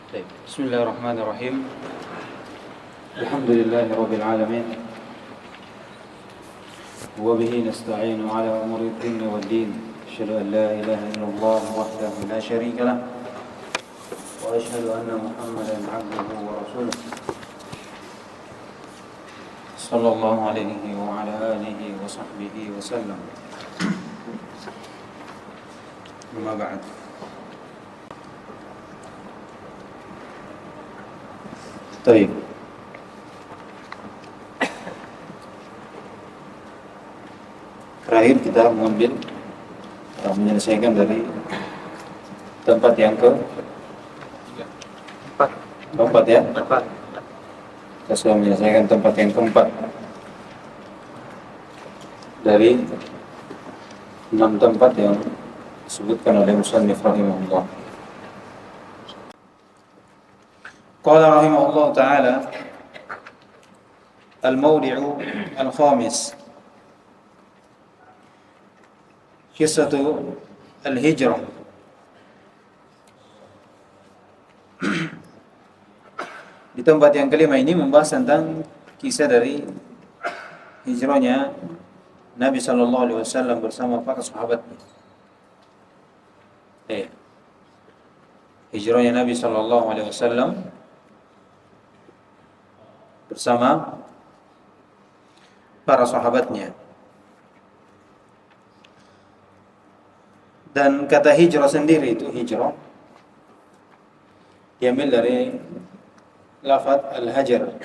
طيب. بسم الله الرحمن الرحيم. الحمد لله رب العالمين، وبه نستعين على أمور الدين والدين. أشهد أن لا إله إلا الله وحده لا شريك له، وأشهد أن محمدا عبده ورسوله صلى الله عليه وعلى آله وصحبه وسلم. أما بعد. طيب. Terakhir kita menyelesaikan dari tempat yang keempat ya. Kita sudah menyelesaikan tempat yang keempat dari 6 tempat yang disebutkan oleh musannif rahimahullah. Qala rahimahullah ta'ala al-mawdi'u al-khamis qissatu al-hijrah. Di tempat yang kelima ini membahas tentang kisah dari hijrahnya Nabi sallallahu alaihi wasallam bersama para sahabatnya. Hijrahnya Nabi sallallahu alaihi wasallam bersama para sahabatnya. Dan kata hijrah sendiri itu hijrah diambil dari lafaz al-hajar,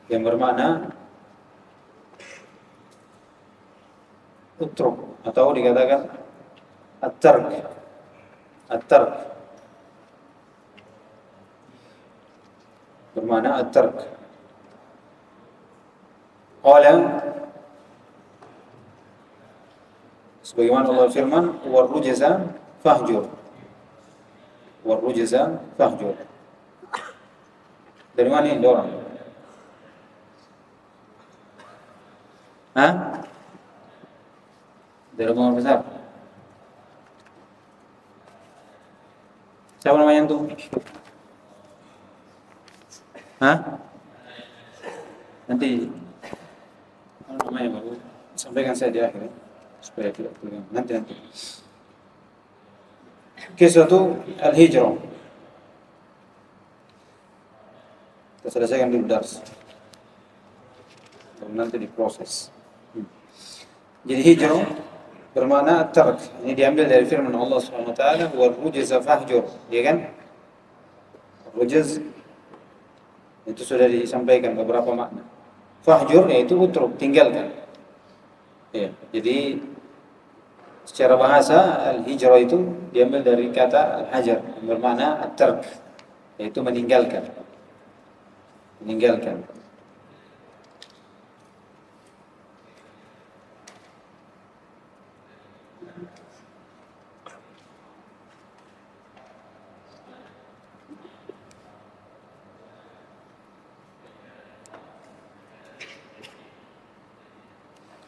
yang bermakna utruk atau dikatakan at-tark. Bermakna at-tark. Qala, sebagaimana Allah firman, warrujza fahjur. Dari mana ini orang? Dari rumah besar. Siapa namanya itu? Nanti namanya baru sampaikan saya di akhir supaya tidak terganggu. Nanti. Kisah itu al-hijrah. Kita selesaikan dulu dars. Baru nanti diproses. Jadi hijrah bermakna tark. Ini diambil dari firman Allah Subhanahu wa taala, "Warrujza fahjur." Ya kan? Rujz itu sudah disampaikan beberapa makna. Fahjur yaitu utruk, tinggalkan. Ya, jadi secara bahasa al-hijrah itu diambil dari kata al-hajar yang bermakna at-tark, yaitu meninggalkan.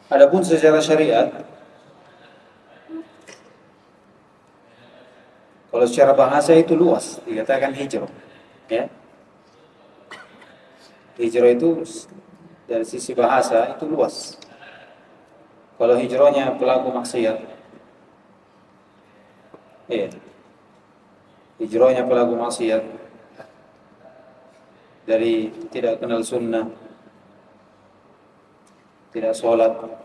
Adapun secara syariat, kalau secara bahasa itu luas, dikatakan hijrah. Ya. Hijrah itu dari sisi bahasa itu luas. Kalau hijrahnya pelaku maksiat, hijrahnya pelaku maksiat dari tidak kenal sunnah, tidak sholat,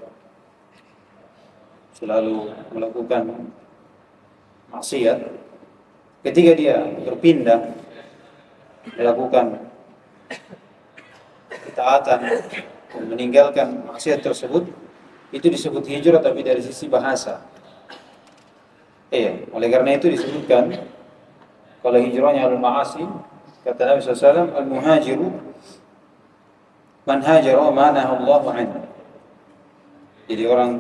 selalu melakukan maksiat. Ketika dia berpindah melakukan ketaatan dan meninggalkan maksiat tersebut, itu disebut hijrah tapi dari sisi bahasa. Oleh karena itu disebutkan kalau hijrahnya al-ma'asi, kata Nabi SAW, al-muhajiru man hajara ma nahallahu anhu. Jadi orang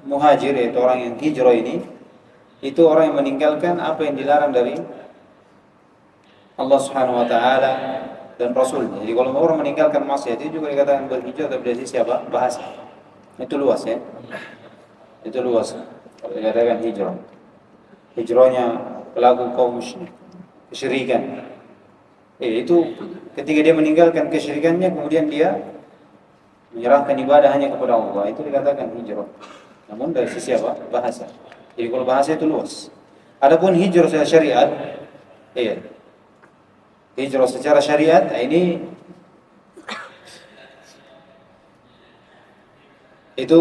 muhajir, yaitu orang yang hijrah ini, itu orang yang meninggalkan apa yang dilarang dari Allah Subhanahu wa taala dan Rasulnya. Jadi kalau orang meninggalkan maksiat itu juga dikatakan berhijrah, tapi dari sisi apa? Bahasa. Itu luas Kalau dikatakan hijrah. Hijrahnya pelaku kaum kesyirikan. Itu ketika dia meninggalkan kesyirikannya, kemudian dia menyerahkan ibadah hanya kepada Allah, itu dikatakan hijrah. Namun dari sisi apa? Bahasa. Jadi kalau bahasa itu luas. Adapun hijrah secara syariat, iya. Hijrah secara syariat ini itu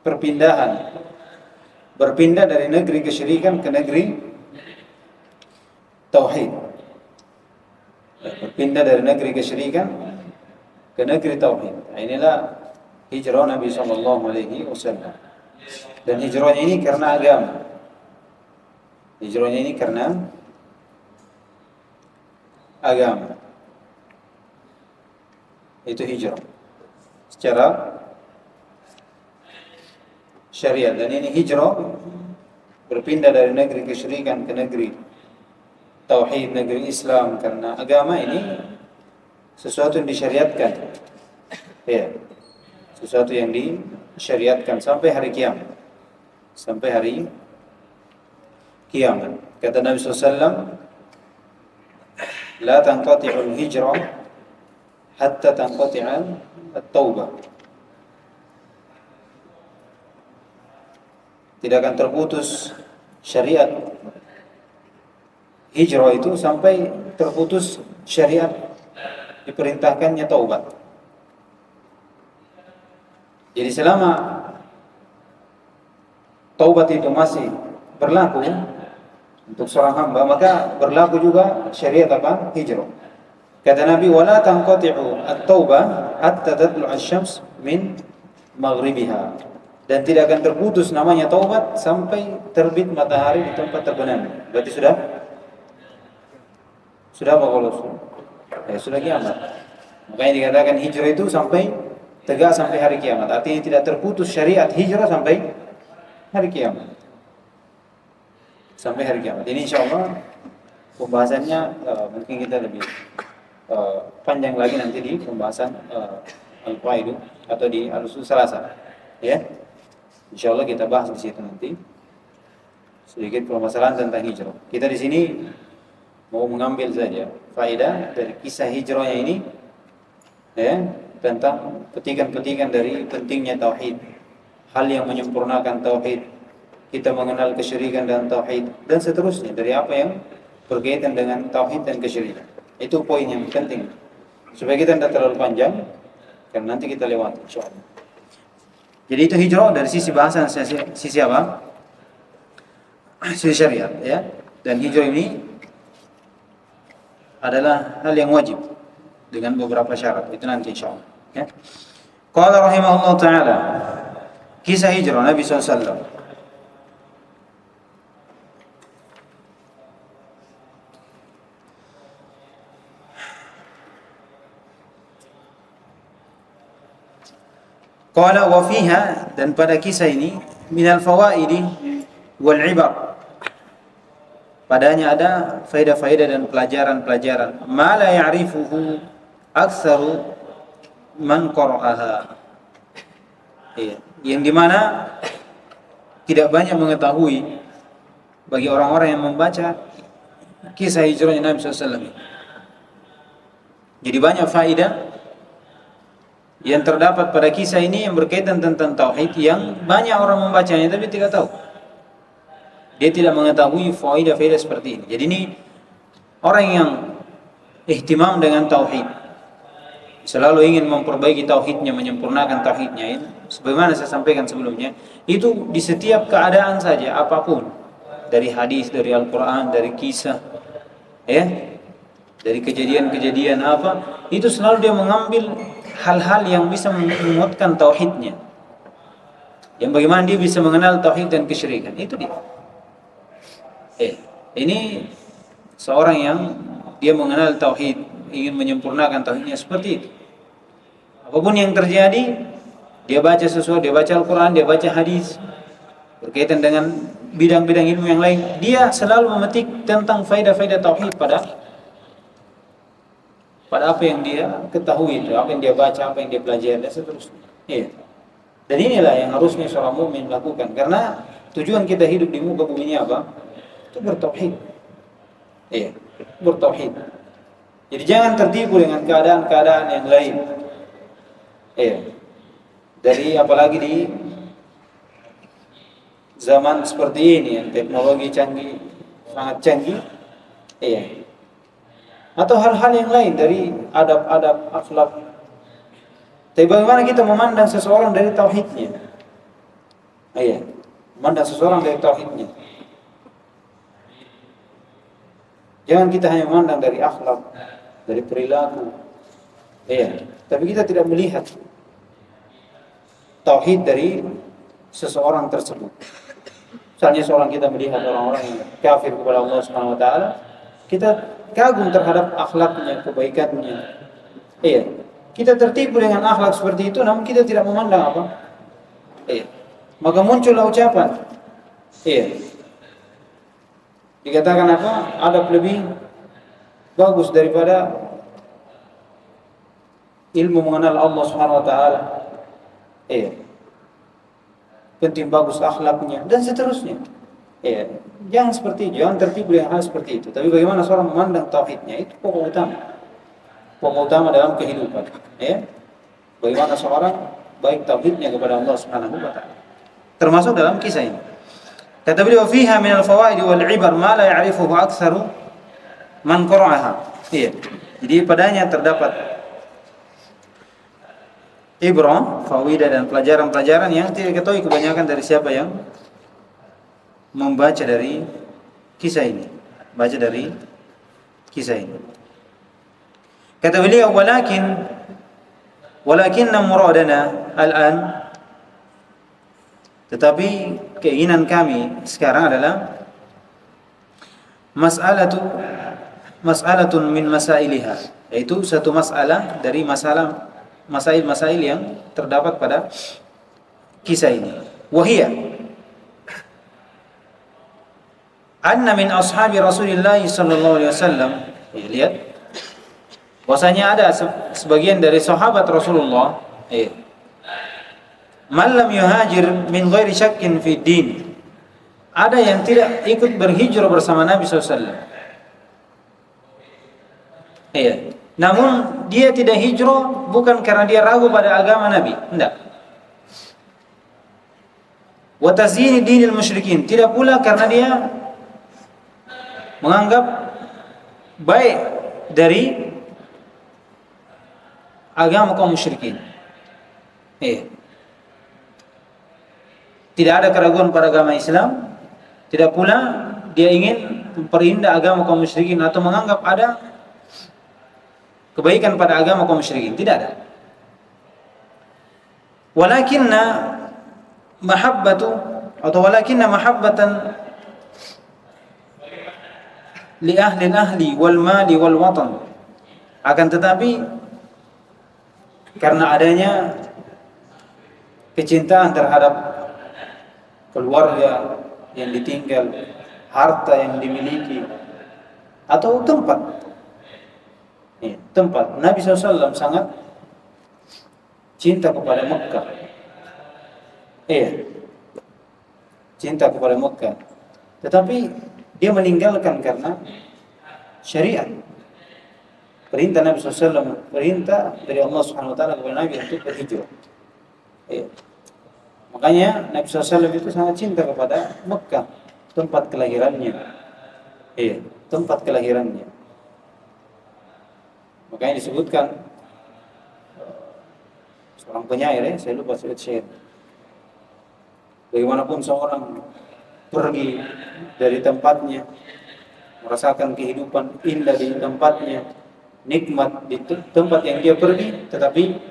perpindahan, berpindah dari negeri kesyirikan ke negeri tauhid. Berpindah dari negeri kesyirikan ke negeri tauhid. Nah, inilah hijrah Nabi sallallahu alaihi wasallam. Dan hijrahnya ini karena agama. Hijrahnya ini karena agama. Itu hijrah secara syariat. Dan ini hijrah berpindah dari negeri kesyirikan ke negeri tauhid, negeri Islam, karena agama ini sesuatu yang disyariatkan. Ya. Sesuatu yang disyariatkan sampai hari kiamat. Sampai hari kiamat. Kata Nabi SAW, la tanqati'ul hijrah hatta tanqati'al at-taubah. Tidak akan terputus syariat hijrah itu sampai terputus syariat diperintahkannya taubat. Jadi selama taubat itu masih berlaku untuk seorang hamba, maka berlaku juga syariat apa? Hijrah. Kata Nabi, wala tanqati'u at-taubah hatta tatlu'a asy-syams min maghribiha. Dan tidak akan terputus namanya taubat sampai terbit matahari di tempat terbenam. Berarti sudah apa kalau sudah kiamat. Makanya dikatakan hijrah itu sampai tegak sampai hari kiamat. Artinya tidak terputus syariat hijrah sampai hari kiamat. Sampai hari kiamat. Ini insyaallah pembahasannya mungkin kita lebih panjang lagi nanti di pembahasan Al-Qaidu atau di Al-Usul Salasa. Ya. Insyaallah kita bahas di situ nanti. Sedikit permasalahan tentang hijrah. Kita di sini mau mengambil saja faedah dari kisah hijrahnya ini, ya, tentang petikan-petikan dari pentingnya tauhid, hal yang menyempurnakan tauhid, kita mengenal kesyirikan dan tauhid, dan seterusnya dari apa yang berkaitan dengan tauhid dan kesyirikan. Itu poin yang penting supaya kita tidak terlalu panjang, karena nanti kita lewat insyaallah. Jadi itu hijrah dari sisi bahasa, sisi apa? Sisi syariat, ya. Dan hijrah ini adalah hal yang wajib dengan beberapa syarat. Itu nanti insyaallah, ya. Qala rahimahullah taala, kisah hijrah Nabi SAW. Qala wa fiha, dan pada kisah ini minal fawaidi wal ibar, padanya ada faedah-faedah dan pelajaran-pelajaran ma la ya'rifuhu aktsaru man qara'aha, yang dimana tidak banyak mengetahui bagi orang-orang yang membaca kisah hijrahnya Nabi SAW. Jadi banyak faedah yang terdapat pada kisah ini yang berkaitan tentang tauhid, yang banyak orang membacanya tapi tidak tahu. Dia tidak mengetahui faedah-faedah seperti ini. Jadi ini orang yang ihtimam dengan tauhid, selalu ingin memperbaiki tauhidnya, menyempurnakan tauhidnya. Sebagaimana saya sampaikan sebelumnya, itu di setiap keadaan saja, apapun, dari hadis, dari Al-Quran, dari kisah, ya, dari kejadian-kejadian apa, itu selalu dia mengambil hal-hal yang bisa menguatkan tauhidnya, yang bagaimana dia bisa mengenal tauhid dan kesyirikan. Itu dia. Ini seorang yang dia mengenal tauhid, ingin menyempurnakan tauhidnya seperti itu. Apapun yang terjadi, dia baca sesuatu, dia baca Al-Quran, dia baca hadis berkaitan dengan bidang-bidang ilmu yang lain, dia selalu memetik tentang faedah-faedah tauhid pada apa yang dia ketahui, apa yang dia baca, apa yang dia pelajari, dan seterusnya. Iya. Dan inilah yang harusnya seorang mukmin lakukan, karena tujuan kita hidup di muka bumi ini apa? itu bertauhid. Iya, bertauhid. Jadi jangan tertipu dengan keadaan-keadaan yang lain. Iya. Dari apalagi di zaman seperti ini yang teknologi canggih, sangat canggih. Iya. Atau hal-hal yang lain dari adab-adab akhlak. Tapi bagaimana kita memandang seseorang dari tauhidnya? Iya, memandang seseorang dari tauhidnya. Jangan kita hanya memandang dari akhlak, dari perilaku. Iya, tapi kita tidak melihat tauhid dari seseorang tersebut. Misalnya seorang kita melihat orang-orang yang kafir kepada Allah Subhanahu wa taala, kita kagum terhadap akhlaknya, kebaikannya. Iya. Kita tertipu dengan akhlak seperti itu, namun kita tidak memandang apa? Iya. Maka muncullah ucapan. Iya. Dikatakan apa? Adab lebih bagus daripada ilmu mengenal Allah Subhanahu wa taala. Iya. Penting bagus akhlaknya dan seterusnya. Iya. Jangan seperti itu, jangan tertipu dengan hal seperti itu. Tapi bagaimana seorang memandang tauhidnya, itu pokok utama. Pokok utama dalam kehidupan, ya. Bagaimana seorang baik tauhidnya kepada Allah Subhanahu wa taala. Termasuk dalam kisah ini. Kata beliau, "Fiha min al-fawaid wal 'ibar ma la ya'rifuhu aktsaru man qara'aha." Iya. Jadi padanya terdapat ibrah, fawaidah dan pelajaran-pelajaran yang tidak diketahui kebanyakan dari siapa yang membaca dari kisah ini. Baca dari kisah ini. Kata beliau, walakinna muradana al-an, tetapi keinginan kami sekarang adalah mas'alatun min masailiha, yaitu satu masalah dari masail-masail yang terdapat pada kisah ini. Wahia anna min ashabi Rasulillah sallallahu alaihi wasallam, lihat bahwasanya ada sebagian dari sahabat Rasulullah, man lam yuhajir min ghairi syakkin fi din, ada yang tidak ikut berhijrah bersama Nabi SAW. Iya. Namun dia tidak hijrah bukan karena dia ragu pada agama Nabi, tidak. Wa tazyini dinil musyrikin, tidak pula karena dia menganggap baik dari agama kaum musyrikin. Tidak ada keraguan pada agama Islam, tidak pula dia ingin memperindah agama kaum musyrikin atau menganggap ada kebaikan pada agama kaum musyrikin, tidak ada. Walakinna mahabbatan li ahli wal mali wal watan, akan tetapi karena adanya kecintaan terhadap keluarga yang ditinggal, harta yang dimiliki, atau tempat. Nabi SAW sangat cinta kepada Mekah. Cinta kepada Mekah. Tetapi dia meninggalkan karena syariat. Perintah Nabi SAW, perintah dari Allah Subhanahu wa taala kepada Nabi untuk berhijrah. Makanya Nabi SAW itu sangat cinta kepada Mekah, tempat kelahirannya. Tempat kelahirannya. Makanya disebutkan seorang penyair, saya lupa syair. Bagaimanapun seorang pergi dari tempatnya, merasakan kehidupan indah di tempatnya, nikmat di tempat yang dia pergi, tetapi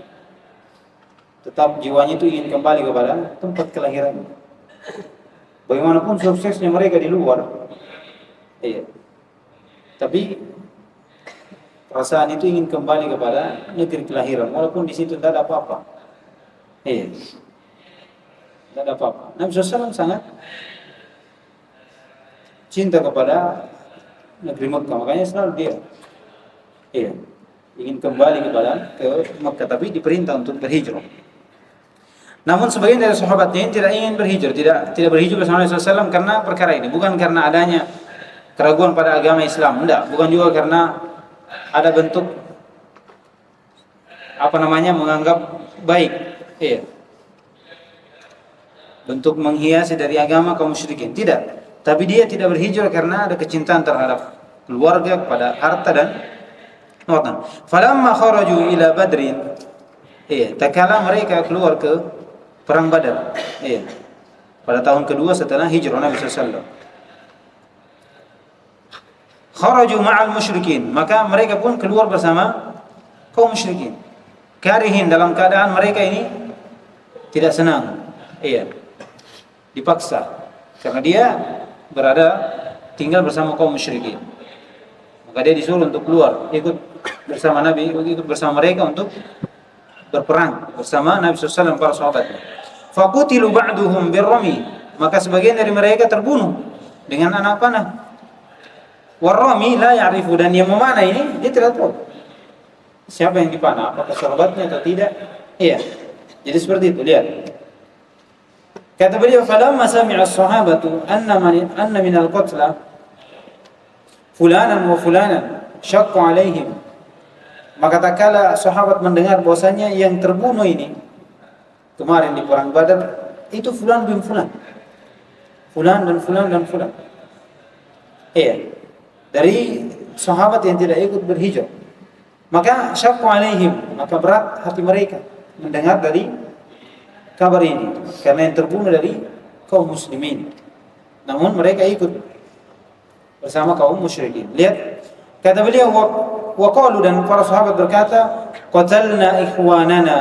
tetap jiwanya itu ingin kembali kepada tempat kelahiran. Bagaimanapun suksesnya mereka di luar, tapi perasaan itu ingin kembali kepada negeri kelahiran, walaupun di situ tidak ada apa-apa. Tidak ada apa-apa. Nabi SAW sangat cinta kepada negeri Mekah, makanya selalu dia ingin kembali ke Mekah, tapi diperintah untuk berhijrah. Namun sebagian dari sahabatnya ini tidak ingin berhijrah, tidak berhijrah bersama Nabi SAW karena perkara ini, bukan karena adanya keraguan pada agama Islam. Enggak, bukan juga karena ada bentuk menganggap baik. Iya. Bentuk menghiasi dari agama kaum musyrikin. Tidak. Tapi dia tidak berhijrah karena ada kecintaan terhadap keluarga, kepada harta dan watan. Falamma kharaju ila Badrin, tatkala mereka keluar ke perang Badar. Pada tahun kedua setelah hijrah Nabi SAW. Kharaju ma'al musyrikin, maka mereka pun keluar bersama kaum musyrikin. Karihin, dalam keadaan mereka ini tidak senang. Dipaksa karena dia tinggal bersama kaum musyrikin. Maka dia disuruh untuk keluar, ikut bersama Nabi, ikut bersama mereka untuk berperang bersama Nabi SAW dan para sahabatnya. Faqutilu ba'duhum birrami, maka sebagian dari mereka terbunuh dengan anak panah. Warrami la ya'rifu, dan yang memanah ini dia tidak tahu siapa yang dipanah, apakah sahabatnya atau tidak. Jadi seperti itu, lihat. Kata beliau, falamma sami'a as-sahabatu anna min al-qatla fulanan wa fulanan syaqqa alaihim, maka tatkala sahabat mendengar bahwasanya yang terbunuh ini kemarin di perang Badar itu fulan bin fulan, fulan dan fulan dan fulan, dari sahabat yang tidak ikut berhijrah, maka syaqqa alaihim, maka berat hati mereka mendengar dari kabar ini, karena yang terbunuh dari kaum muslimin, namun mereka ikut bersama kaum musyrikin. Lihat, kata beliau, wa qalu, dan para sahabat berkata, qatalna ikhwanana,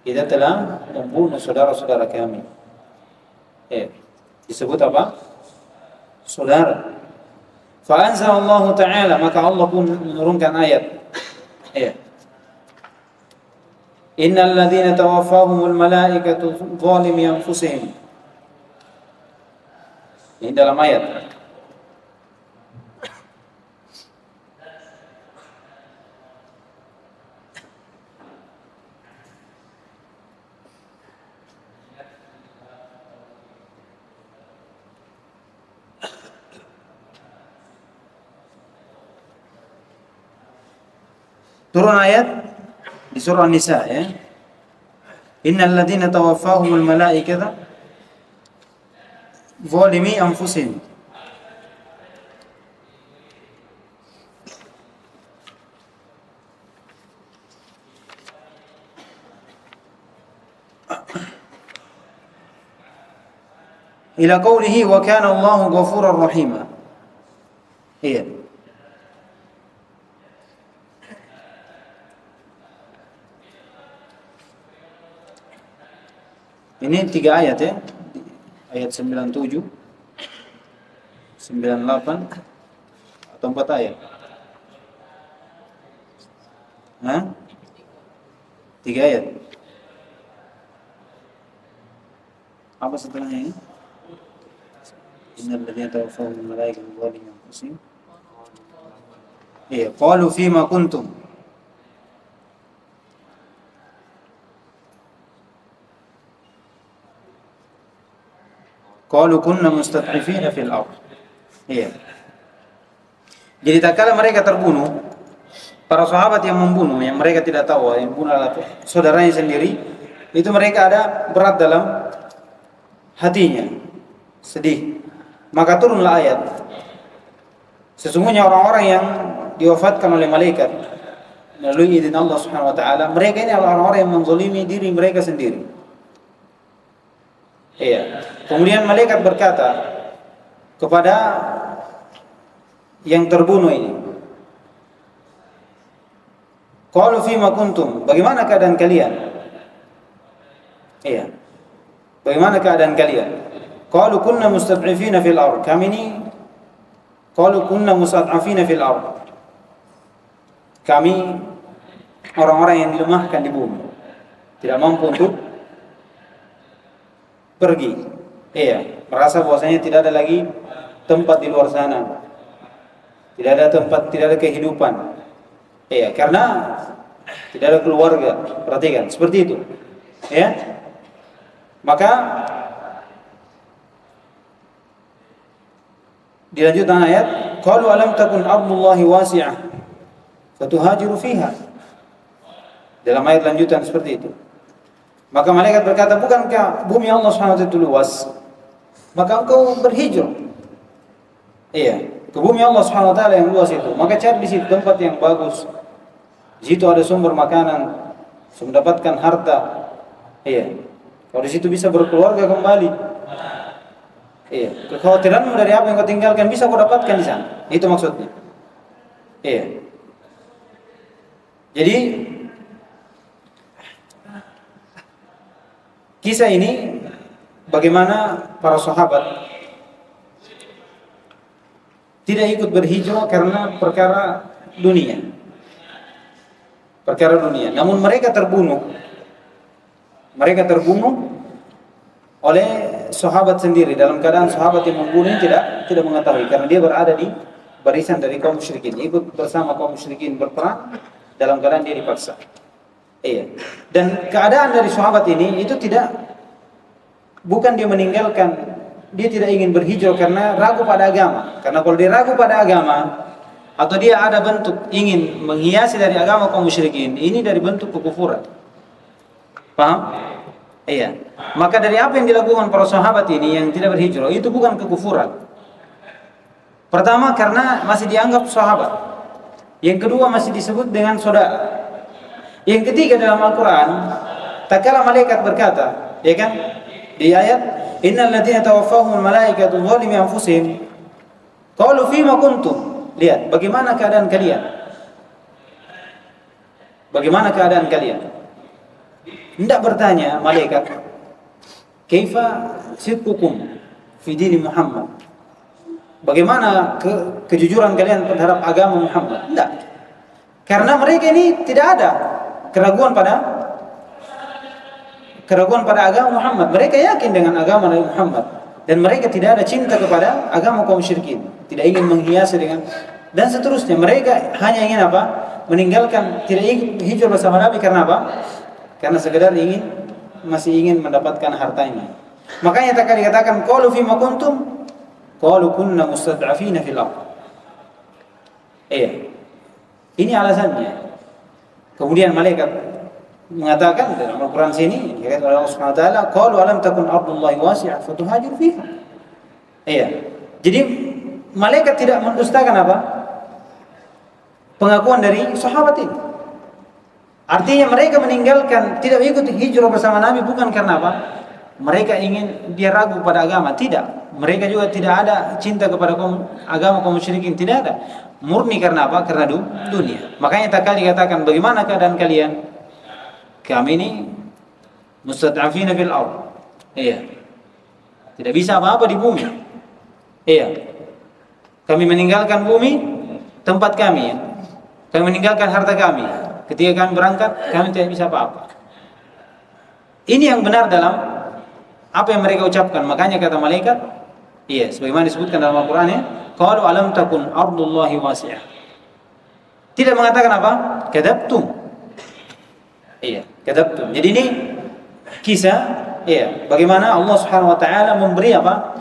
kita telah membunuh saudara-saudara kami. Disebut apa? Saudara. Fa anzalallahu ta'ala, maka Allah pun menurunkan ayat. Innal ladzina tawaffahumul malaikatu zalimi anfusihim. Ini dalam ayat. Turun ayat di surah An-Nisa, Innal ladzina tawaffahumul malaikatu zalimi anfusihim. Ila qawlihi wa kana Allahu ghafurar rahima. Ini 3 ayat, ayat 97, 98 atau 4 ayat? 3 ayat. Apa setelahnya ini? Innal ladzina tawaffahumul malaikatu zalimi anfusihim. Qalu fima kuntum. Qalu kunna mustad'ifina fil ardh. Jadi tatkala mereka terbunuh, para sahabat yang membunuh, yang mereka tidak tahu yang membunuh adalah saudaranya sendiri, itu mereka ada berat dalam hatinya, sedih. Maka turunlah ayat. Sesungguhnya orang-orang yang diwafatkan oleh malaikat melalui izin Allah Subhanahu wa taala, mereka ini adalah orang-orang yang menzalimi diri mereka sendiri. Kemudian malaikat berkata kepada yang terbunuh ini, qalu fima kuntum, bagaimana keadaan kalian? Bagaimana keadaan kalian? Qalu kunna mustad'ifina fil ardh. Qalu kunna mustad'afina fil ardh. Kami orang-orang yang dilemahkan di bumi, tidak mampu untuk pergi. Merasa bahwasanya tidak ada lagi tempat di luar sana. Tidak ada tempat, tidak ada kehidupan. Karena tidak ada keluarga. Perhatikan, seperti itu. Maka Dilanjutkan ayat, qalu alam takun ardullahi wasi'ah fatuhajiru fiha. Dalam ayat lanjutan seperti itu. Maka malaikat berkata, bukankah bumi Allah Subhanahu wa taala itu luas? Maka engkau berhijrah. Iya, ke bumi Allah Subhanahu wa taala yang luas itu. Maka cari di situ tempat yang bagus. Di situ ada sumber makanan, mendapatkan harta. Iya. Kalau di situ bisa berkeluarga kembali. Iya, kekhawatiranmu dari apa yang kau tinggalkan bisa kau dapatkan di sana. Itu maksudnya. Iya. Jadi kisah ini bagaimana para sahabat tidak ikut berhijrah karena perkara dunia. Perkara dunia. Namun mereka terbunuh. Mereka terbunuh oleh sahabat sendiri dalam keadaan sahabat yang membunuh tidak mengetahui karena dia berada di barisan dari kaum musyrikin, ikut bersama kaum musyrikin berperang dalam keadaan dia dipaksa. Iya. Dan keadaan dari sahabat ini itu bukan dia meninggalkan, dia tidak ingin berhijrah karena ragu pada agama. Karena kalau dia ragu pada agama atau dia ada bentuk ingin menghiasi dari agama kaum musyrikin, ini dari bentuk kekufuran. Paham? Iya. Maka dari apa yang dilakukan para sahabat ini yang tidak berhijrah itu bukan kekufuran. Pertama karena masih dianggap sahabat. Yang kedua masih disebut dengan saudara. Yang ketiga dalam Al-Quran, tak kala malaikat berkata, ya kan? Di ayat, innal ladzina tawaffahumul malaikatu zalimi anfusihim qalu fima kuntum. Lihat bagaimana keadaan kalian. Bagaimana keadaan kalian? Tidak bertanya malaikat, kaifa sidqukum fi dini Muhammad? Bagaimana kejujuran kalian terhadap agama Muhammad? Tidak. Karena mereka ini tidak ada keraguan pada agama Muhammad. Mereka yakin dengan agama Nabi Muhammad dan mereka tidak ada cinta kepada agama kaum musyrikin. Tidak ingin menghiasi dengan dan seterusnya. Mereka hanya ingin apa? Meninggalkan, tidak ingin hijrah bersama Nabi karena apa? Karena sekedar masih ingin mendapatkan hartanya. Makanya tak dikatakan qalu fima kuntum qalu kunna mustad'afina fil ardh. Iya. Ini alasannya. Kemudian malaikat mengatakan dalam Al-Qur'an sini dikatakan oleh Allah Subhanahu wa taala qalu alam takun ardullahi wasi'ah fatuhajiru fiha. Iya. Jadi malaikat tidak mendustakan apa? Pengakuan dari sahabat ini. Artinya mereka meninggalkan, tidak ikut hijrah bersama Nabi bukan karena apa? Mereka ingin dia ragu pada agama, tidak. Mereka juga tidak ada cinta kepada agama kaum musyrikin, tidak ada. Murni karena apa? Karena dunia. Makanya tak kali dikatakan, bagaimana keadaan kalian? Kami ini mustad'afina fil ardh. Iya. Tidak bisa apa-apa di bumi. Iya. Kami meninggalkan bumi, tempat kami. Kami meninggalkan harta kami. Ketika kami berangkat, kami tidak bisa apa-apa. Ini yang benar dalam apa yang mereka ucapkan. Makanya kata malaikat, iya, sebagaimana disebutkan dalam Al-Quran ya, qalu alam takun ardullahi wasi'ah. Tidak mengatakan apa? Kadzabtum. Iya, kadzabtum. Jadi ini kisah, iya, bagaimana Allah Subhanahu wa taala memberi apa?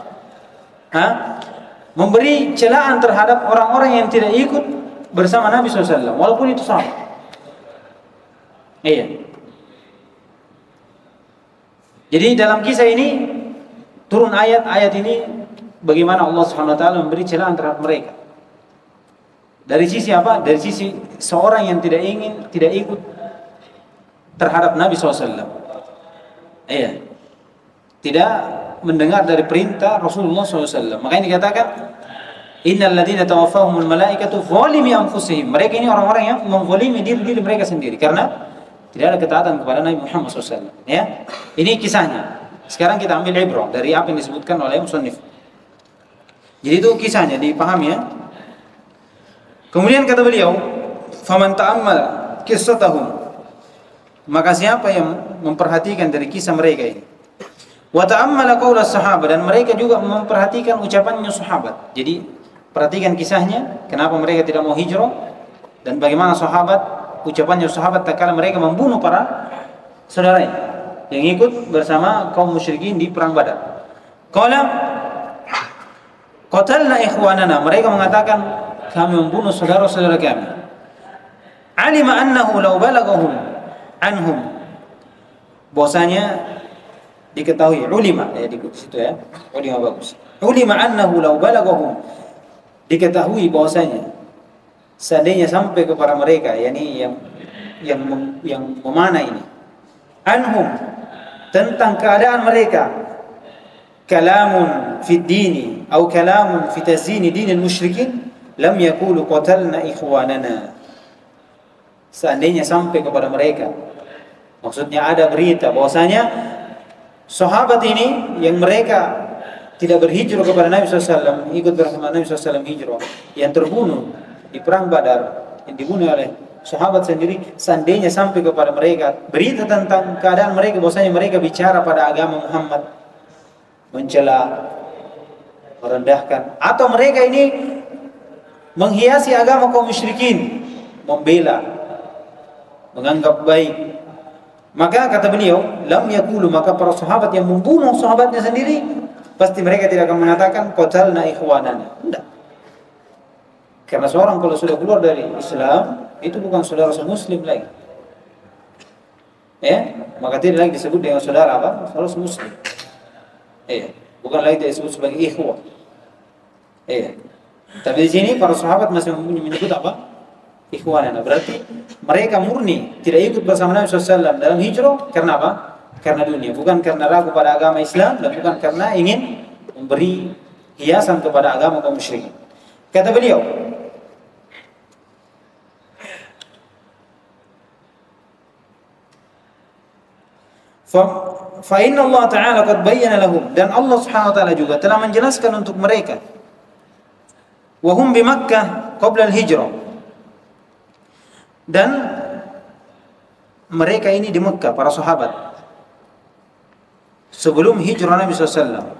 Memberi celaan terhadap orang-orang yang tidak ikut bersama Nabi SAW, walaupun itu sahabat. Iya. Jadi dalam kisah ini turun ayat ini bagaimana Allah Subhanahu wa taala memberi celaan terhadap mereka. Dari sisi apa? Dari sisi seorang yang tidak ikut terhadap Nabi SAW. Iya. Tidak mendengar dari perintah Rasulullah SAW. Makanya dikatakan innal ladzina tawaffahumul malaikatu zalimi anfusihim. Mereka ini orang-orang yang menzalimi diri mereka sendiri karena tidak ada ketaatan kepada Nabi Muhammad SAW. Ya, ini kisahnya. Sekarang kita ambil ibrah dari apa yang disebutkan oleh musannif. Jadi itu kisahnya, dipahami ya. Kemudian kata beliau, faman ta'ammal qissatahum. Maka siapa yang memperhatikan dari kisah mereka ini, wa ta'ammala qaula sahabat, dan mereka juga memperhatikan ucapannya sahabat. Jadi perhatikan kisahnya, kenapa mereka tidak mau hijrah dan bagaimana ucapannya sahabat tatkala mereka membunuh para saudaranya yang ikut bersama kaum musyrikin di perang Badar. Qala qatalna ikhwanana, mereka mengatakan kami membunuh saudara-saudara kami. Alima annahu law balagahum anhum, bahwasanya diketahui, ulima ya di situ ya, ulima bagus. Ulima annahu law balagahum, diketahui bahwasanya seandainya sampai kepada mereka, yakni yang memanah ini, anhum, tentang keadaan mereka, kalamun fid dini atau kalamun fi tazini dinil musyrikin, lam yaqulu qatalna ikhwanana. Seandainya sampai kepada mereka, maksudnya ada berita bahwasanya sahabat ini yang mereka tidak berhijrah kepada Nabi SAW, ikut bersama Nabi SAW hijrah, yang terbunuh di perang Badar, yang dibunuh oleh sahabat sendiri, seandainya sampai kepada mereka berita tentang keadaan mereka, bahwasanya mereka bicara pada agama Muhammad, mencela, merendahkan, atau mereka ini menghiasi agama kaum musyrikin, membela, menganggap baik, maka kata beliau, lam yaqulu, maka para sahabat yang membunuh sahabatnya sendiri, pasti mereka tidak akan mengatakan qatalna ikhwanana. Tidak. Karena seorang kalau sudah keluar dari Islam, itu bukan saudara semuslim lagi. Ya, maka tidak lagi disebut dengan saudara apa? Saudara semuslim. Bukan lagi disebut sebagai ikhwah. Tapi di sini para sahabat masih menyebut apa? Ikhwanana. Berarti mereka murni tidak ikut bersama Nabi SAW dalam hijrah karena apa? Karena dunia, bukan karena ragu pada agama Islam, dan bukan karena ingin memberi hiasan kepada agama kaum musyrikin. Kata beliau, fa inna Allah Ta'ala qad bayyana lahum, dan Allah Subhanahu wa taala juga telah menjelaskan untuk mereka, wa hum bi Makkah qabla al-hijrah, dan mereka ini di Mekah, para sahabat sebelum hijrah Nabi SAW,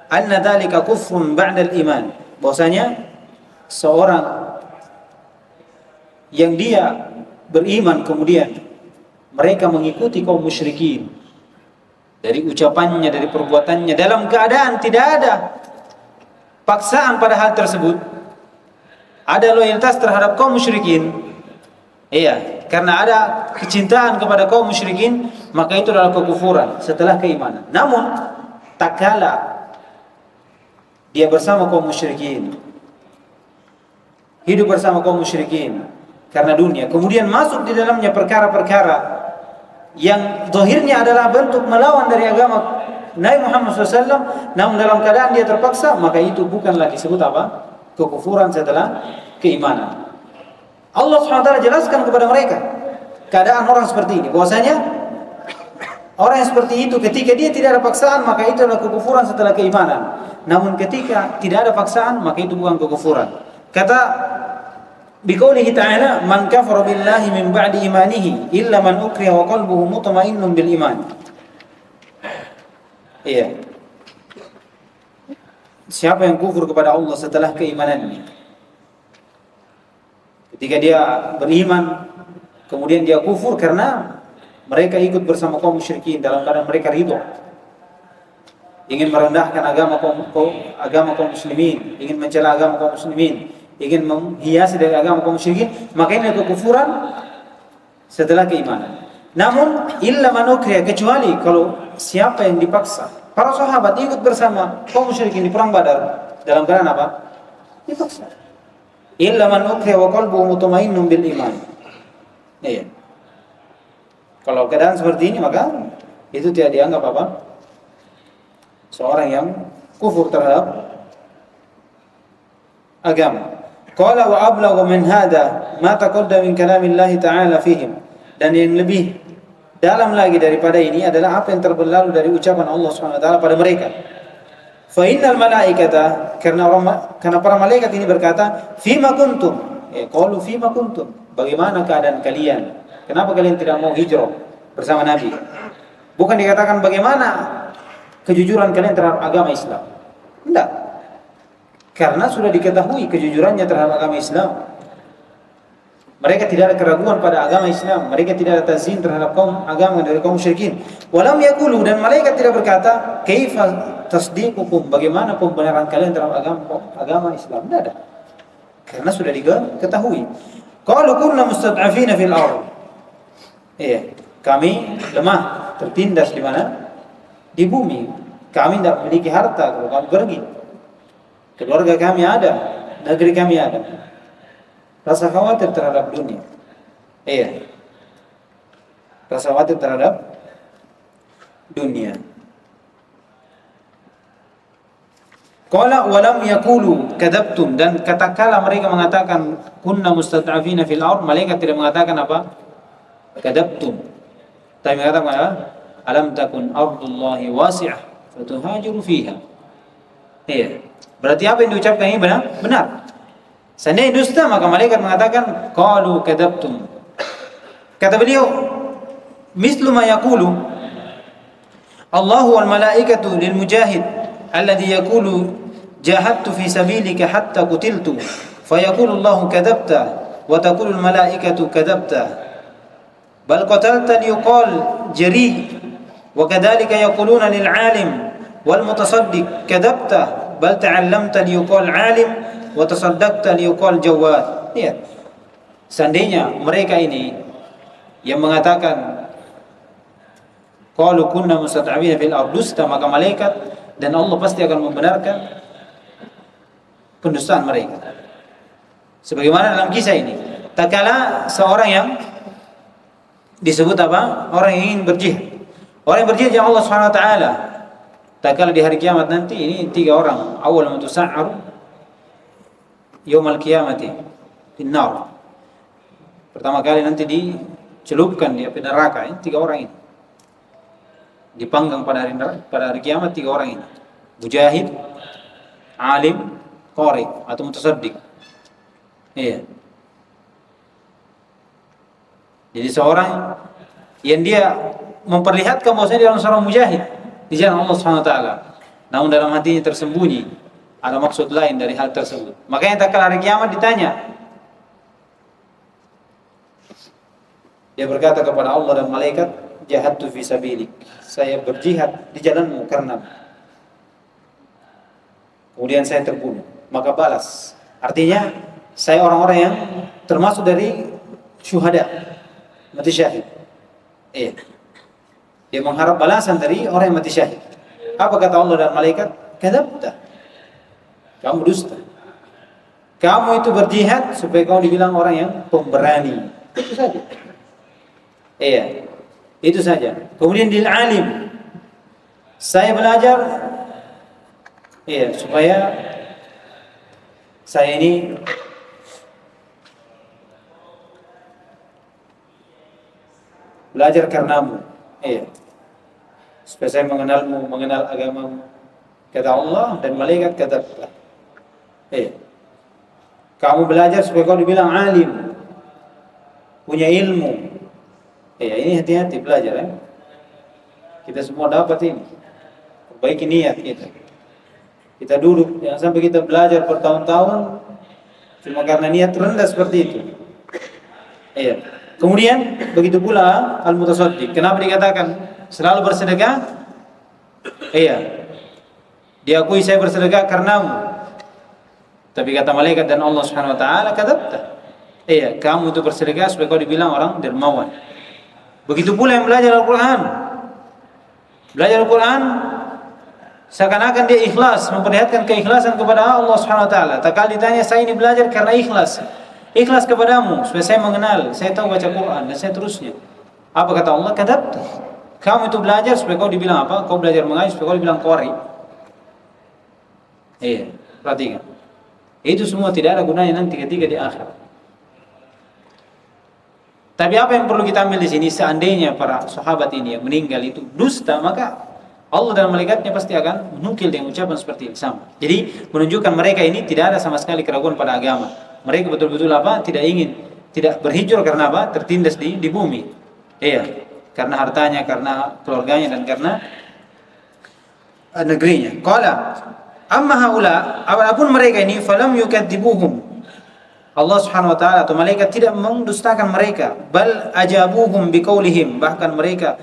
anna dhalika kufrun ba'da al-iman, bahwasanya seorang yang dia beriman kemudian mereka mengikuti kaum musyrikin, dari ucapannya, dari perbuatannya, dalam keadaan tidak ada paksaan pada hal tersebut, ada loyalitas terhadap kaum musyrikin, karena ada kecintaan kepada kaum musyrikin, maka itu adalah kekufuran setelah keimanan. Namun tak kala dia bersama kaum musyrikin, hidup bersama kaum musyrikin karena dunia, kemudian masuk di dalamnya perkara-perkara yang zahirnya adalah bentuk melawan dari agama Nabi Muhammad SAW, namun dalam keadaan dia terpaksa, maka itu bukanlah disebut apa? Kekufuran setelah keimanan. Allah SWT jelaskan kepada mereka keadaan orang seperti ini, bahwasanya orang yang seperti itu ketika dia tidak ada paksaan, maka itu adalah kekufuran setelah keimanan. Namun ketika tidak ada paksaan, maka itu bukan kekufuran. Kata biqaulihi ta'ala, man kafara billahi min ba'di imanihi illa man ukriha wa qalbuhu mutmainnun bil iman. Siapa yang kufur kepada Allah setelah keimanannya, ketika dia beriman kemudian dia kufur karena mereka ikut bersama kaum musyrikin dalam keadaan mereka ridho, ingin merendahkan agama kaum muslimin, ingin mencela agama kaum muslimin, ingin menghiasi dari agama kaum musyrikin, maka ini kekufuran setelah keimanan. Namun illa man ukriha, kecuali kalau siapa yang dipaksa. Para sahabat ikut bersama kaum musyrikin di perang Badar dalam keadaan apa? Dipaksa. Illa man ukriha wa qalbuhu mutmainnun bil iman. Kalau keadaan seperti ini, maka itu tidak dianggap apa? Seorang yang kufur terhadap agama. Qala wa ablaghu min hada ma taqaddama min kalamillahi ta'ala fihim, dan yang lebih dalam lagi daripada ini adalah apa yang terberlalu dari ucapan Allah Subhanahu wa taala pada mereka. Fa innal malaikata, karena para malaikat ini berkata, fima kuntum, qalu fima kuntum, bagaimana keadaan kalian? Kenapa kalian tidak mau hijrah bersama Nabi? Bukan dikatakan bagaimana kejujuran kalian terhadap agama Islam. Tidak. Karena sudah diketahui kejujurannya terhadap agama Islam. Mereka tidak ada keraguan pada agama Islam. Mereka tidak ada tazyin terhadap agama dari kaum musyrikin. Walam yaqulu, dan malaikat tidak berkata, kaifa tasdiqukum, bagaimana pembenaran kalian terhadap agama Islam. Tidak ada. Karena sudah diketahui. Qalu kunna mustad'afina fil ardh. Iya, kami lemah, tertindas di mana? Di bumi. Kami tidak memiliki harta kalau kami pergi. Keluarga kami ada, negeri kami ada. Rasa khawatir terhadap dunia. Iya. Rasa khawatir terhadap dunia. Qala walam yaqulu kadzabtum, dan katakanlah mereka mengatakan kunna mustad'afina fil ard, malaikat tidak mengatakan apa? Kadzabtum. Tapi mengatakan apa? Alam takun ardullahi wasi'ah fatuhajiru fiha. Iya. Berarti apa yang diucapkan ini benar? Benar. Seandainya dusta, maka malaikat mengatakan qalu kadzabtum. Kata beliau, mislu ma yaqulu Allahu wal malaikatu lil mujahid alladhi yaqulu jahadtu fi sabilika hatta qutiltu fayaqulu Allahu kadzabta wa taqulu al malaikatu kadzabta bal qatalta liyuqal jari wa kadzalika yaquluna lil alim wal mutasaddiq kadzabta bal ta'allamta liyuqal alim wa tasaddaqta liyuqal jawad. Lihat. Seandainya mereka ini yang mengatakan qalu kunna mustad'afina fil ardh, maka malaikat dan Allah pasti akan membenarkan pendustaan mereka. Sebagaimana dalam kisah ini, tak kala seorang yang disebut apa? Orang yang ingin berjihad. Orang yang berjihad yang Allah Subhanahu wa taala. Tak kala di hari kiamat nanti ini 3 orang, awal mutusa'ar Yaumal Qiyamati finnar. Pertama kali nanti dicelupkan di api neraka ini 3 orang ini. Dipanggang pada hari kiamat 3 orang ini. Mujahid, alim, qari atau mutasaddiq. Iya. Jadi seorang yang dia memperlihatkan bahwasanya dia adalah seorang mujahid di jalan Allah Subhanahu wa taala. Namun dalam hatinya tersembunyi ada maksud lain dari hal tersebut. Makanya tak kala hari kiamat ditanya, dia berkata kepada Allah dan malaikat, jahadtu fi sabilik, saya berjihad di jalanmu karena kemudian saya terbunuh, maka balas. Artinya saya orang-orang yang termasuk dari syuhada, mati syahid. Iya. Dia mengharap balasan dari orang yang mati syahid. Apa kata Allah dan malaikat? Kadzabta. Kamu dusta. Kamu itu berjihad supaya kamu dibilang orang yang pemberani. Itu saja. Iya. Itu saja. Kemudian lil alim. Saya belajar supaya saya ini belajar karenamu. Iya. Supaya saya mengenalmu, mengenal agamamu. Kata Allah dan malaikat kata kamu belajar supaya kau dibilang alim, punya ilmu. Ini hati-hati belajar ya. Kita semua dapat ini. Perbaiki niat kita. Kita duduk, jangan sampai kita belajar bertahun-tahun cuma karena niat rendah seperti itu. Kemudian begitu pula al-mutasaddiq. Kenapa dikatakan selalu bersedekah? Diakui saya bersedekah karenamu. Tapi kata malaikat dan Allah Subhanahu wa taala, kadzabta. Kamu itu bersedekah supaya kau dibilang orang dermawan. Begitu pula yang belajar Al-Qur'an. Belajar Al-Qur'an seakan-akan dia ikhlas, memperlihatkan keikhlasan kepada Allah Subhanahu wa taala. Tak kala ditanya, saya ini belajar karena ikhlas. Ikhlas kepadamu supaya saya mengenal, saya tahu baca Quran dan saya terusnya. Apa kata Allah? Kadzabta. Kamu itu belajar supaya kau dibilang apa? Kau belajar mengaji supaya kau dibilang qari. Perhatikan. Itu semua tidak ada gunanya nanti ketika di akhirat. Tapi apa yang perlu kita ambil di sini? Seandainya para sahabat ini yang meninggal itu dusta, maka Allah dan malaikatnya pasti akan menukil dengan ucapan seperti ini sama. Jadi menunjukkan mereka ini tidak ada sama sekali keraguan pada agama. Mereka betul-betul apa? Tidak berhijrah karena apa? Tertindas di bumi. Karena hartanya, karena keluarganya dan karena negerinya. Qala amma haula, apapun mereka ini falam yukadzibuhum, Allah Subhanahu wa taala atau malaikat tidak mendustakan mereka, bal ajabuhum biqaulihim, bahkan mereka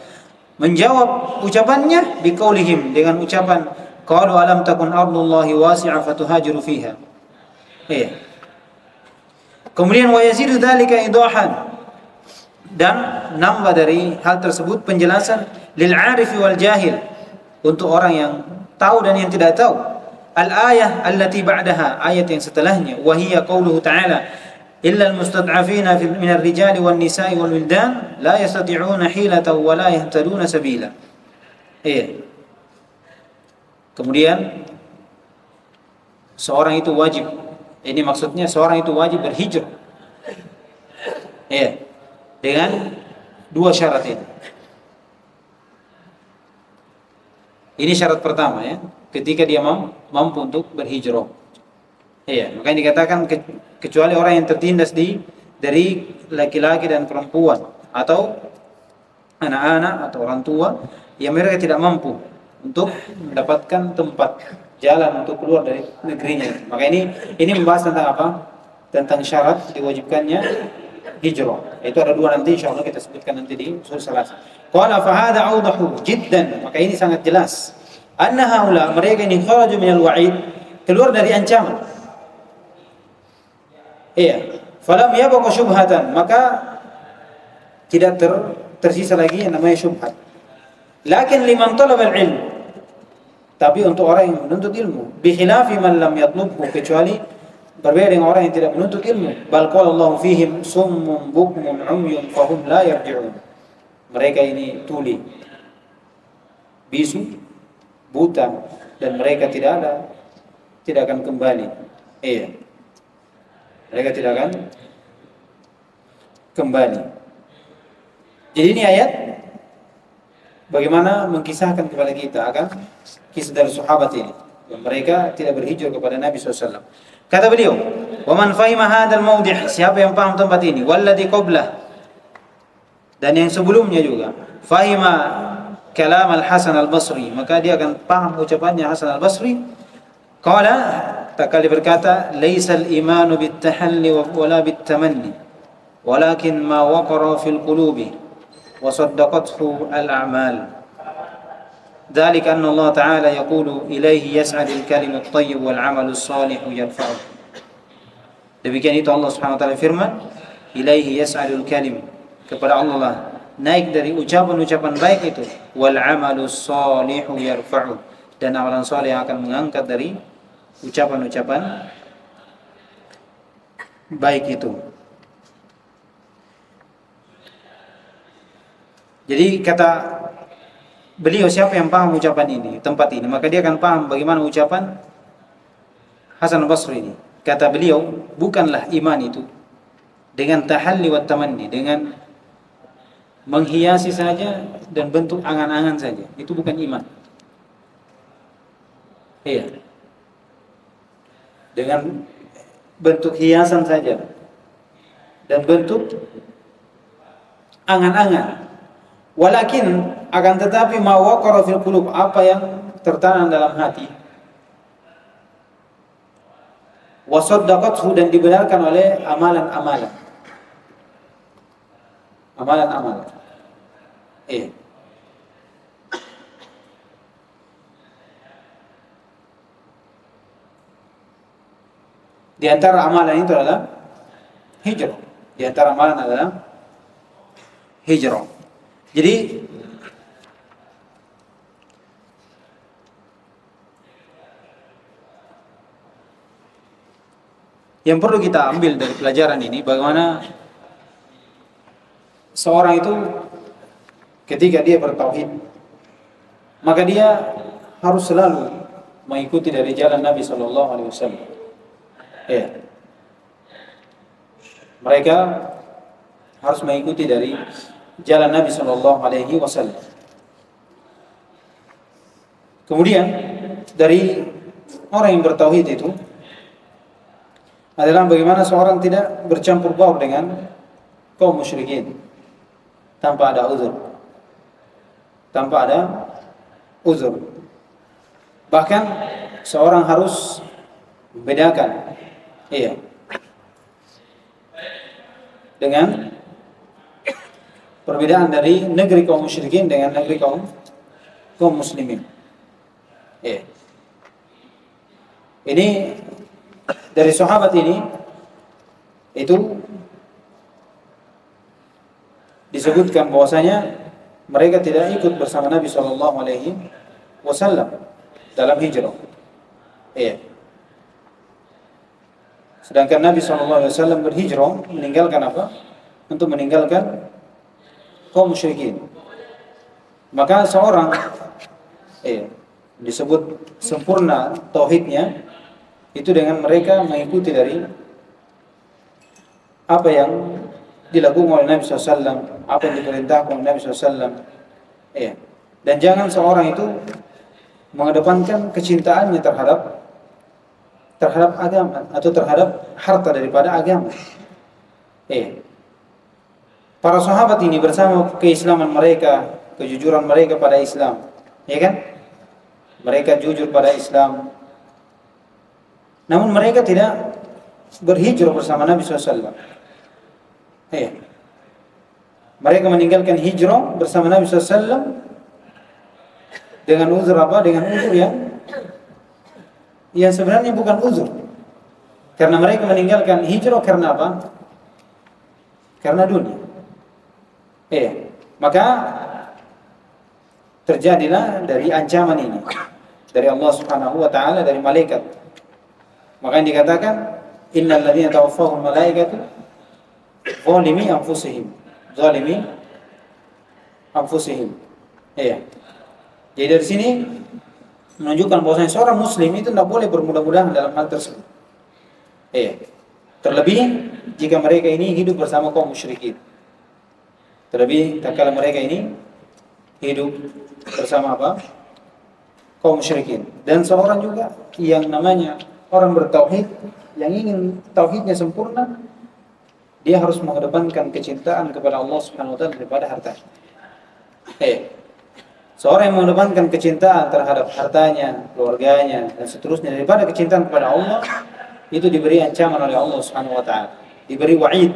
menjawab ucapannya biqaulihim, dengan ucapan qalu alam takun ardullahi wasi'a fatuhajiru fiha. Iya. Kemudian wa yazidu dzalika idahan, dan nambah dari hal tersebut penjelasan lil arifi wal jahil, untuk orang yang tahu dan yang tidak tahu. Al-ayah allati ba'daha, ayat yang setelahnya, wa hiya qauluhu ta'ala illa al-mustad'afina min ar-rijali wan nisa'i wal wildan la yastati'una hilatan wa la yahtaduna sabila. Iya. Kemudian seorang itu wajib, ini maksudnya seorang itu wajib berhijrah. Iya. Dengan dua syarat ini. Ini syarat pertama ya, ketika dia mampu untuk berhijrah. Iya, makanya dikatakan kecuali orang yang tertindas dari laki-laki dan perempuan atau anak-anak atau orang tua yang mereka tidak mampu untuk mendapatkan tempat jalan untuk keluar dari negerinya. Maka ini membahas tentang apa? Tentang syarat diwajibkannya hijrah. Itu ada dua, nanti insyaallah kita sebutkan nanti di usul salat. Qala fa hadha awdahu jiddan, maka ini sangat jelas. Anna haula, mereka ini kharaju minal wa'id, keluar dari ancaman. Iya, falam yabqa syubhatan, maka tidak tersisa lagi yang namanya syubhat. Lakin liman talaba al-ilm, tapi untuk orang yang menuntut ilmu, bi khilafi man lam yatlubhu, kecuali berbeda dengan orang yang tidak menuntut ilmu. Bal qala Allah fihim summun bukmun umyun fahum la yarji'un. Mereka ini tuli, bisu, buta, dan mereka tidak akan kembali. Iya. Mereka tidak akan kembali. Jadi ini ayat bagaimana mengkisahkan kepada kita akan kisah dari sahabat ini. Mereka tidak berhijrah kepada Nabi SAW. Kata beliau, "Wa man fahima hadzal mawdi'", siapa yang paham tempat ini, walladhi qablah, dan yang sebelumnya juga, fahima kalam al-Hasan al-Basri, maka dia akan paham ucapannya Hasan al-Basri. Qala, tak kali berkata, laisa al-imanu bit-tahalli wala bit-tamanni, walakin ma waqara fil qulubi wa saddaqathu al-a'mal. Dzalika anna Allah Ta'ala yaqulu ilaihi yas'adul kalimu at-thayyib wal 'amalu as-salihu yarfa'uhu. Demikian itu Allah Subhanahu wa taala firman, ilaihi yas'adul kalim, kepada Allah lah naik dari ucapan-ucapan baik itu, wal 'amalu as-salihu yarfa'uhu, dan amalan saleh yang akan mengangkat dari ucapan-ucapan baik itu. Jadi kata beliau, siapa yang paham ucapan ini, tempat ini, maka dia akan paham bagaimana ucapan Hasan al-Basri ini. Kata beliau, bukanlah iman itu dengan tahalli wa tamanni, dengan menghiasi saja dan bentuk angan-angan saja. Itu bukan iman. Iya. Dengan bentuk hiasan saja dan bentuk angan-angan. Walakin, akan tetapi ma waqara fil qulub, apa yang tertanam dalam hati, wa saddaqathu, dan dibenarkan oleh amalan-amalan. Amalan-amalan. Iya. Di antara amalan itu adalah hijrah. Di antara amalan adalah hijrah. Jadi yang perlu kita ambil dari pelajaran ini, bagaimana seorang itu ketika dia bertauhid, maka dia harus selalu mengikuti dari jalan Nabi SAW. Ya. Mereka harus mengikuti dari jalan Nabi SAW. Kemudian dari orang yang bertauhid itu adalah bagaimana seorang tidak bercampur baur dengan kaum musyrikin tanpa ada uzur. Bahkan seorang harus membedakan dengan perbedaan dari negeri kaum musyrikin dengan negeri kaum muslimin. Ya. Ini dari sahabat ini itu disebutkan bahwasanya mereka tidak ikut bersama Nabi Shallallahu Alaihi Wasallam dalam hijrah. Iya. Sedangkan Nabi Shallallahu Alaihi Wasallam berhijrah meninggalkan apa? Untuk meninggalkan kaum musyrikin. Maka seorang disebut sempurna tauhidnya itu dengan mereka mengikuti dari apa yang dilakukan oleh Nabi SAW, apa yang diperintahkan oleh Nabi SAW. Ya. Dan jangan seorang itu mengedepankan kecintaannya terhadap agama atau terhadap harta daripada agama. Ya. Para sahabat ini bersama keislaman mereka, kejujuran mereka pada Islam, ya kan? Mereka jujur pada Islam. Namun mereka tidak berhijrah bersama Nabi SAW. Mereka meninggalkan hijrah bersama Nabi SAW dengan uzur apa? Dengan uzur yang sebenarnya bukan uzur. Karena mereka meninggalkan hijrah karena apa? Karena dunia. Maka terjadilah dari ancaman ini dari Allah Subhanahu wa taala, dari malaikat. Maka yang dikatakan innal ladzina tawaffahum malaikatu zalimi anfusihim. Jadi dari sini menunjukkan bahwasanya seorang muslim itu tidak boleh bermudah-mudahan dalam hal tersebut. Terlebih jika mereka ini hidup bersama kaum musyrikin. Terlebih tatkala mereka ini hidup bersama apa? Kaum musyrikin. Dan seorang juga yang namanya orang bertauhid, yang ingin tauhidnya sempurna, dia harus mengedepankan kecintaan kepada Allah Subhanahu wa taala daripada harta. Seorang yang mengedepankan kecintaan terhadap hartanya, keluarganya, dan seterusnya daripada kecintaan kepada Allah, itu diberi ancaman oleh Allah Subhanahu wa taala. Diberi wa'id.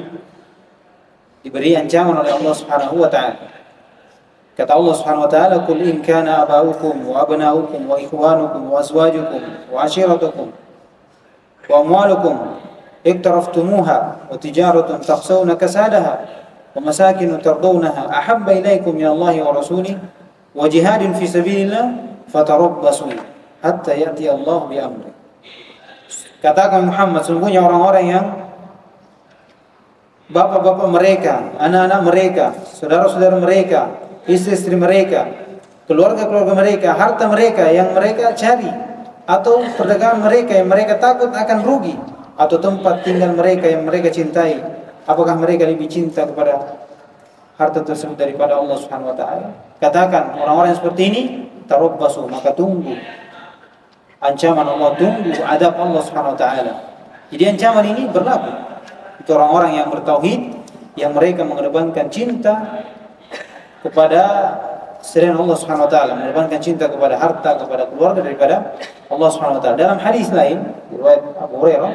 Diberi ancaman oleh Allah Subhanahu wa taala. Kata Allah Subhanahu wa taala, "Qul in kana aba'ukum wa abna'ukum wa ikhwanukum wa azwajukum wa 'ashiratukum wa amwalukum iktaraftumuha wa tijaratun takhshawna kasadaha wa masakin tardawnaha ahabba ilaykum min Allahi wa rasulihi wa jihadin fi sabilillah fatarabbasu hatta ya'ti Allah bi amri." Katakan Muhammad, sungguhnya orang-orang yang bapak-bapak mereka, anak-anak mereka, saudara-saudara mereka, istri-istri mereka, keluarga-keluarga mereka, harta mereka yang mereka cari, atau perdagangan mereka yang mereka takut akan rugi, atau tempat tinggal mereka yang mereka cintai, apakah mereka lebih cinta kepada harta tersebut daripada Allah Subhanahu wa taala? Katakan orang-orang yang seperti ini, tarabbasu, maka tunggu ancaman Allah, tunggu adab Allah Subhanahu wa taala. Jadi ancaman ini berlaku untuk orang-orang yang bertauhid, yang mereka mengedepankan cinta kepada selain Allah Subhanahu wa taala, mengedepankan cinta kepada harta, kepada keluarga daripada Allah Subhanahu wa taala. Dalam hadis lain riwayat Abu Hurairah,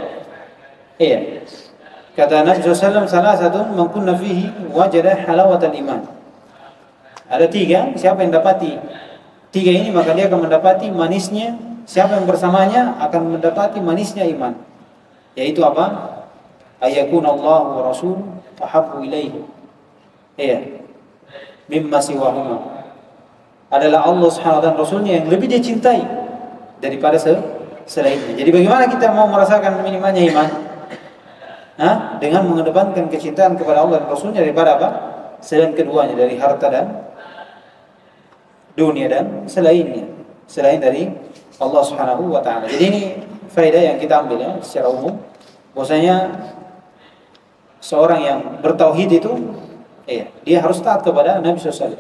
kata Nabi SAW, salah satu man kunna fihi wajada halawatal iman. Ada tiga, siapa yang dapati tiga ini maka dia akan mendapati manisnya, siapa yang bersamanya akan mendapati manisnya iman. Yaitu apa? Ayakun Allah wa Rasul ahabbu ilaihi mimma siwahuma. Adalah Allah Subhanahu wa taala Rasulnya yang lebih dia cintai daripada selainnya. Jadi bagaimana kita mau merasakan minimanya iman? Dengan mengedepankan kecintaan kepada Allah dan Rasulnya daripada apa? Selain keduanya, dari harta dan dunia dan selainnya, selain dari Allah Subhanahu wa taala. Jadi ini faedah yang kita ambil secara umum, bahwasanya seorang yang bertauhid itu dia harus taat kepada Nabi SAW.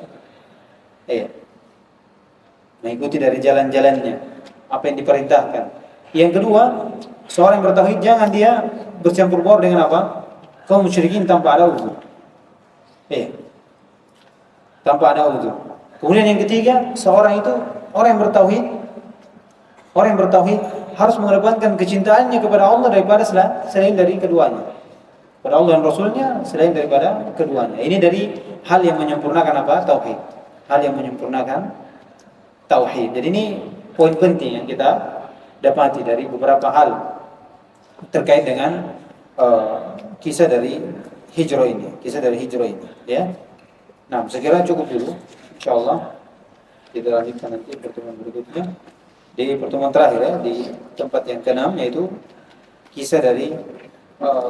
Mengikuti dari jalan-jalannya, apa yang diperintahkan. Yang kedua, seorang yang bertauhid jangan dia bercampur baur dengan apa? Kaum musyrikin tanpa ada uzur. Tanpa ada uzur. Kemudian yang ketiga, seorang itu orang yang bertauhid harus mengedepankan kecintaannya kepada Allah daripada selain dari keduanya. pada Allah dan Rasulnya selain daripada keduanya. Ini dari hal yang menyempurnakan apa? Tauhid. Hal yang menyempurnakan tauhid. Jadi ini poin penting yang kita dapati dari beberapa hal terkait dengan kisah dari hijrah ini. Kisah dari hijrah ini. Ya. Nah, saya kira cukup dulu. Insyaallah kita lanjutkan nanti pertemuan berikutnya. Di pertemuan terakhir ya, di tempat yang ke-6 yaitu kisah dari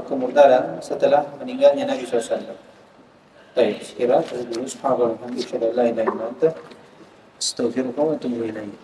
kemurtadan setelah meninggalnya Nabi SAW. Baik, sekira dulu subhanallah walhamdulillah la ilaha illa anta astaghfiruka wa atubu ilaik.